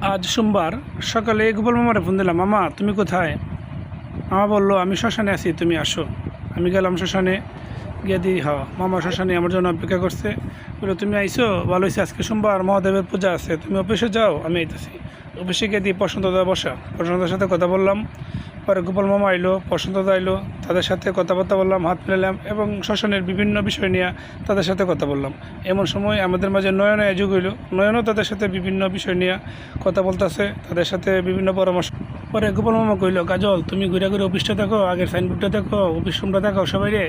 আজ সোমবার সকালে গোপাল মামারে ফোন দিলাম, মামা তুমি কোথায়? মামা বললো আমি শ্মশানে আছি, তুমি আসো। আমি গেলাম শ্মশানে, গিয়ে দিই মামা শ্মশানে আমার জন্য অপেক্ষা করছে। বললো তুমি আইসো, ভালো হয়েছে, আজকে সোমবার মহাদেবের পূজা আছে, তুমি অফিসে যাও, আমি আইতেছি। অফিসে গিয়ে দিই প্রশান্তদা বসা, প্রশান্তদার সাথে কথা বললাম। পরে গোপাল মামা আইলো, প্রশান্তদা আইলো, তাদের সাথে কথাবার্তা বললাম, হাত মিলালাম এবং শ্মশানের বিভিন্ন বিষয় নিয়ে তাদের সাথে কথা বললাম। এমন সময় আমাদের মাঝে নয়নে যুগ হইল। নয়নও তাদের সাথে বিভিন্ন বিষয় নিয়ে কথা বলতেছে, তাদের সাথে বিভিন্ন পরামর্শ। পরে গোপাল মামা কইল, কাজল তুমি ঘুরে ঘুরে অফিসটা দেখো, আগের সাইনবোর্ডটা দেখো, অফিস রুমটা দেখো সবাই রে,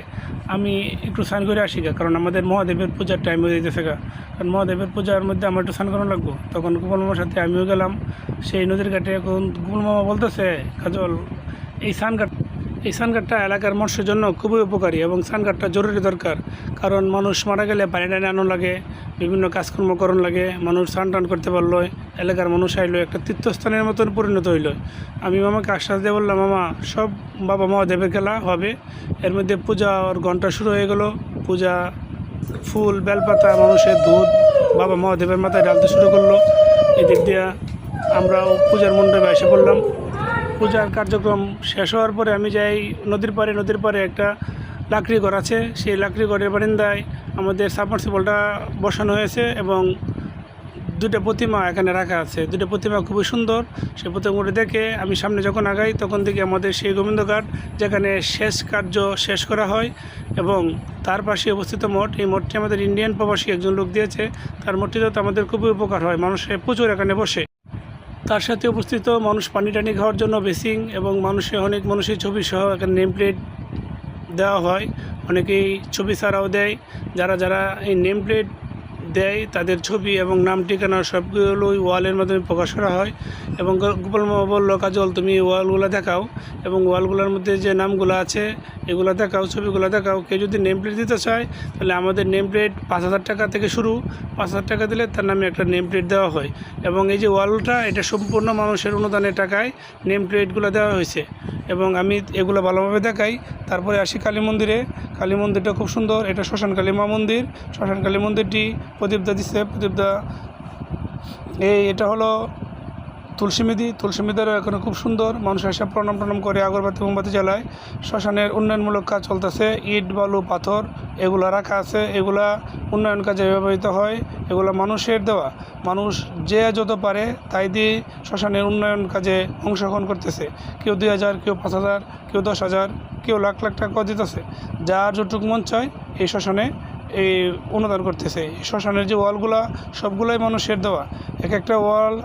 আমি একটু স্নান করে আসি গা, কারণ আমাদের মহাদেবের পূজার টাইম হয়ে যেতেছে গা, কারণ মহাদেবের পূজার মধ্যে আমার একটু স্নান করানো লাগবো। তখন গোপাল মামার সাথে আমিও গেলাম সেই নদীর ঘাটে। এখন গোপাল মামা বলতেছে, কাজল এই সানঘাটটা এলাকার মানুষের জন্য খুবই উপকারী এবং সানঘাটটা জরুরি দরকার, কারণ মানুষ মারা গেলে পানি টানি আনো লাগে, বিভিন্ন কাজকর্ম করণ লাগে, মানুষ স্নান টান করতে পারলো, এলাকার মানুষ আইলো, একটা তীর্থস্থানের মতন পরিণত হইল। আমি মামাকে আশ্বাস দিয়ে বললাম, মামা সব বাবা মহাদেবের খেলা হবে, এর মধ্যে পূজা ওর ঘন্টা শুরু হয়ে গেল। পূজা, ফুল, বেলপাতা, মানুষের দুধ বাবা মহাদেবের মাথায় ঢালতে শুরু করলো। এদিক দিয়ে আমরাও পূজার মণ্ডপে এসে পড়লাম। পূজার কার্যক্রম শেষ হওয়ার পরে আমি যাই নদীর পাড়ে একটা লাকড়ি ঘর আছে, সেই লাকড়ি ঘরের বারিন্দায় আমাদের সাবমার্সিবলটা বসানো হয়েছে এবং দুটো প্রতিমা এখানে রাখা আছে। দুটো প্রতিমা খুবই সুন্দর। সেই প্রতিমাগুলো দেখে আমি সামনে যখন আগাই তখন থেকে আমাদের সেই গোবিন্দঘাট, যেখানে শেষ কার্য শেষ করা হয়, এবং তার পাশে অবস্থিত মঠ, এই মঠটি আমাদের ইন্ডিয়ান প্রবাসী একজন লোক দিয়েছে। তার মঠটিতেও তো আমাদের খুবই উপকার হয়, মানুষের প্রচুর এখানে বসে। তার সাথে উপস্থিত মানুষ পানি টানি খাওয়ার জন্য বেসিং, এবং অনেক মানুষের ছবি সহ এখানে নেম প্লেট দেওয়া হয়। অনেকেই ছবি ছাড়াও দেয়। যারা যারা এই নেম প্লেট দেয় তাদের ছবি এবং নাম ঠিকানা সবগুলোই ওয়ালের মাধ্যমে প্রকাশ করা হয়। এবং গোপাল মামা বলল, কাজল তুমি ওয়ালগুলো দেখাও এবং ওয়ালগুলোর মধ্যে যে নামগুলো আছে এগুলো দেখাও, ছবিগুলো দেখাও। কেউ যদি নেম প্লেট দিতে চায় তাহলে আমাদের নেম প্লেট 5,000 টাকা থেকে শুরু। 5,000 টাকা দিলে তার নামে একটা নেম প্লেট দেওয়া হয়। এবং এই যে ওয়ালটা, এটা সম্পূর্ণ মানুষের অনুদানের টাকায় নেম প্লেটগুলো দেওয়া হয়েছে। এবং আমি এগুলো ভালোভাবে দেখাই। তারপরে আসি কালী মন্দিরে। কালী মন্দিরটা খুব সুন্দর, এটা শ্মশান কালী মা মন্দির। শ্মশান কালী মন্দিরটি প্রদীপদা দিচ্ছে। প্রদীপদা এটা হলো তুলসীমিদারও এখানে খুব সুন্দর, মানুষ এসে প্রণাম করে আগরবাতি মোমবাতি জ্বালায়। শ্মশানের উন্নয়নমূলক কাজ চলতেছে, ইট বালু পাথর এগুলা রাখা আছে, এগুলা উন্নয়ন কাজে ব্যবহৃত হয়। এগুলা মানুষের দেওয়া, মানুষ যে যত পারে তাই দিয়ে শ্মশানের উন্নয়ন কাজে অংশগ্রহণ করতেছে। কেউ 2,000, কেউ 5,000, কেউ 10,000, কেউ লাখ লাখ টাকা দিতেছে। যার যতটুকু মন চায় এই শ্মশানে এই অনুদান করতেছে। শ্মশানের যে ওয়ালগুলা সবগুলাই মানুষের দেওয়া, এক একটা ওয়াল